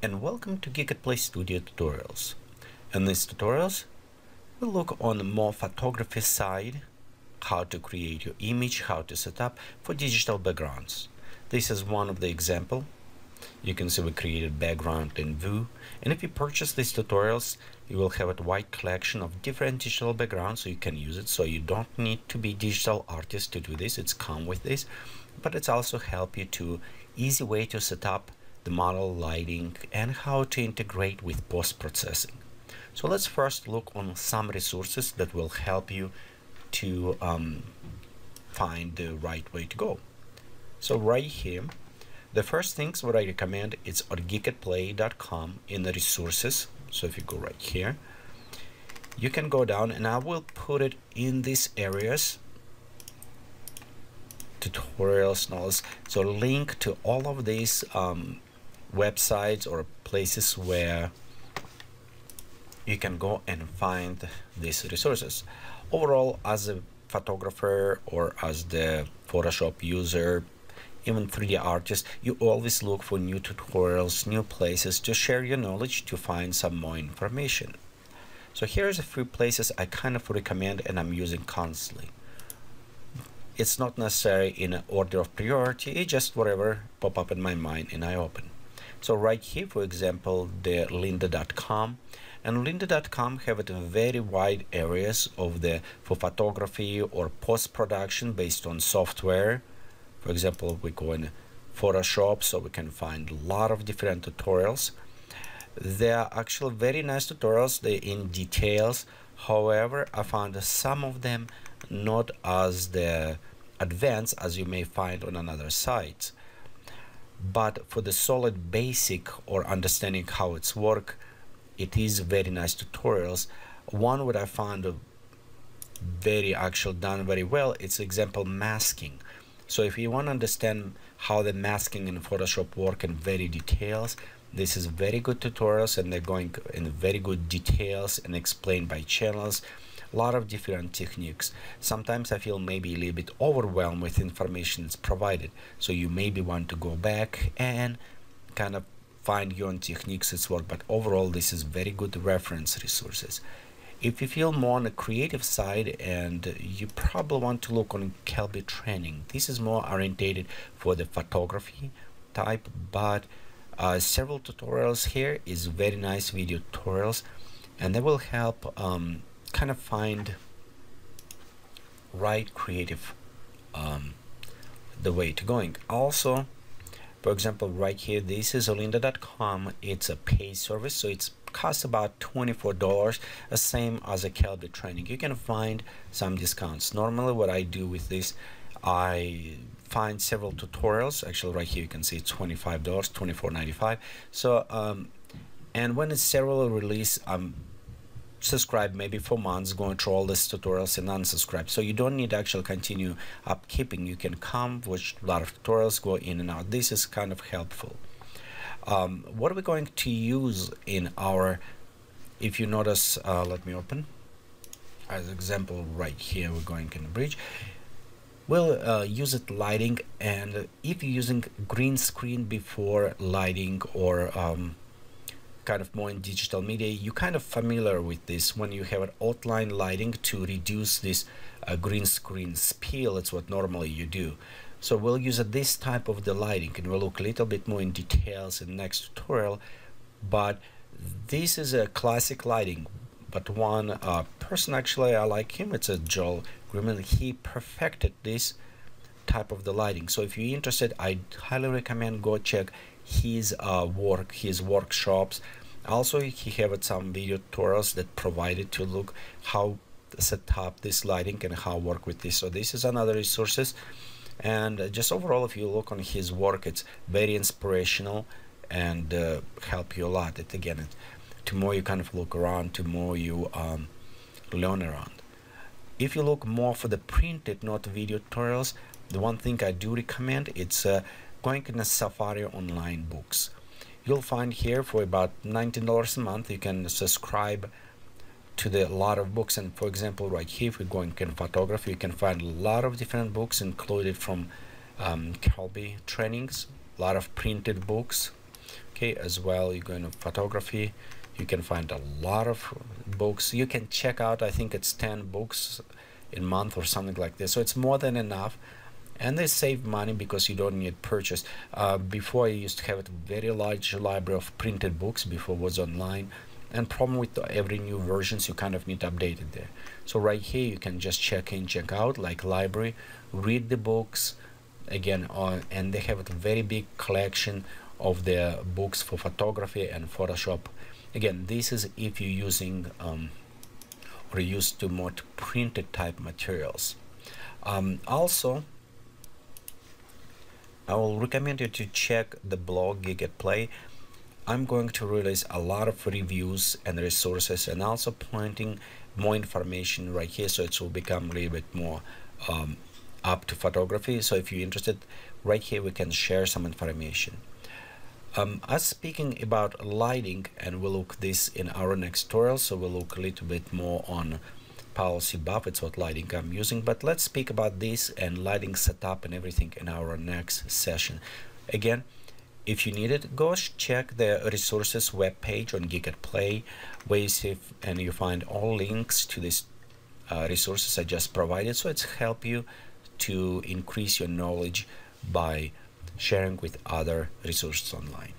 and welcome to Geekatplay Studio Tutorials. In these tutorials, we'll look on the more photography side, how to create your image, how to set up for digital backgrounds. This is one of the example. You can see we created background in Vue, and if you purchase these tutorials, you will have a wide collection of different digital backgrounds so you can use it. So you don't need to be digital artist to do this. It's come with this, but it's also help you to easy way to set up the model, lighting, and how to integrate with post-processing. So let's first look on some resources that will help you to find the right way to go. So right here, the first things what I recommend is on geekatplay.com in the resources. So if you go right here, you can go down, and I will put it in these areas, tutorials, knowledge. So link to all of these websites or places where you can go and find these resources. Overall, as a photographer or as the Photoshop user, even 3D artist, you always look for new tutorials, new places to share your knowledge, to find some more information. So here's a few places I kind of recommend and I'm using constantly. It's not necessary in an order of priority, it's just whatever pop up in my mind and I open. So right here, for example, the lynda.com, and lynda.com have it in very wide areas of the for photography or post-production based on software. For example, we go in Photoshop, so we can find a lot of different tutorials. They are actually very nice tutorials, they're in details. However, I found some of them not as the advanced as you may find on another sites. But for the solid basic or understanding how it's work, it is very nice tutorials. One what I found very actually done very well, it's example masking. So if you want to understand how the masking in Photoshop work in very details, this is very good tutorials, and they're going in very good details and explained by channels. A lot of different techniques. Sometimes I feel maybe a little bit overwhelmed with information that's provided, so you maybe want to go back and kind of find your own techniques that's work, but overall this is very good reference resources. If you feel more on the creative side, and you probably want to look on Kelby training, this is more orientated for the photography type, but several tutorials here is very nice video tutorials, and they will help kind of find right creative the way to going. Also, for example, right here, this is lynda.com. It's a paid service, so it's costs about $24, the same as a Kelby training. You can find some discounts. Normally what I do with this, I find several tutorials. Actually right here you can see it's $25, $24.95. So and when it's several release, subscribe maybe for months, going through all these tutorials and unsubscribe. So you don't need to actually continue upkeeping. You can come, watch a lot of tutorials, go in and out. This is kind of helpful. What are we going to use in our, if you notice, let me open as example right here, we're going in the bridge. We'll use it lighting, and if you're using green screen before lighting or kind of more in digital media, you kind of familiar with this when you have an outline lighting to reduce this green screen spill. It's what normally you do. So we'll use this type of the lighting, and we'll look a little bit more in details in the next tutorial. But this is a classic lighting, but one person actually I like him, it's a Joel Grimmel. He perfected this type of the lighting. So if you're interested, I highly recommend go check his work, his workshops. Also he have some video tutorials that provided to look how to set up this lighting and how work with this. So this is another resources, and just overall if you look on his work, it's very inspirational and help you a lot. It again, to more you kind of look around, to more you learn around. If you look more for the printed, not video tutorials, the one thing I do recommend, it's going in a Safari online books. You'll find here for about $19 a month you can subscribe to the lot of books. And for example right here, if we're going in photography, you can find a lot of different books included from Kelby trainings, a lot of printed books. okay, as well. You go into photography, you can find a lot of books. You can check out, I think it's 10 books in month or something like this, so it's more than enough. And they save money because you don't need purchase. Before, I used to have a very large library of printed books before it was online, and problem with every new versions, you kind of need to update it there. So right here you can just check in, check out, like library, read the books again, and they have a very big collection of the books for photography and Photoshop. Again, this is if you're using or used to more printed type materials. Also, I will recommend you to check the blog Geekatplay. I'm going to release a lot of reviews and resources, and also pointing more information right here, so it will become a little bit more up to photography. So if you're interested, right here we can share some information. Us speaking about lighting, and we'll look this in our next tutorial, so we'll look a little bit more on policy buff. It's what lighting I'm using, but let's speak about this and lighting setup and everything in our next session. Again, if you need it, go check the resources web page on Geekatplay, where you see and you find all links to these resources I just provided, so it's help you to increase your knowledge by sharing with other resources online.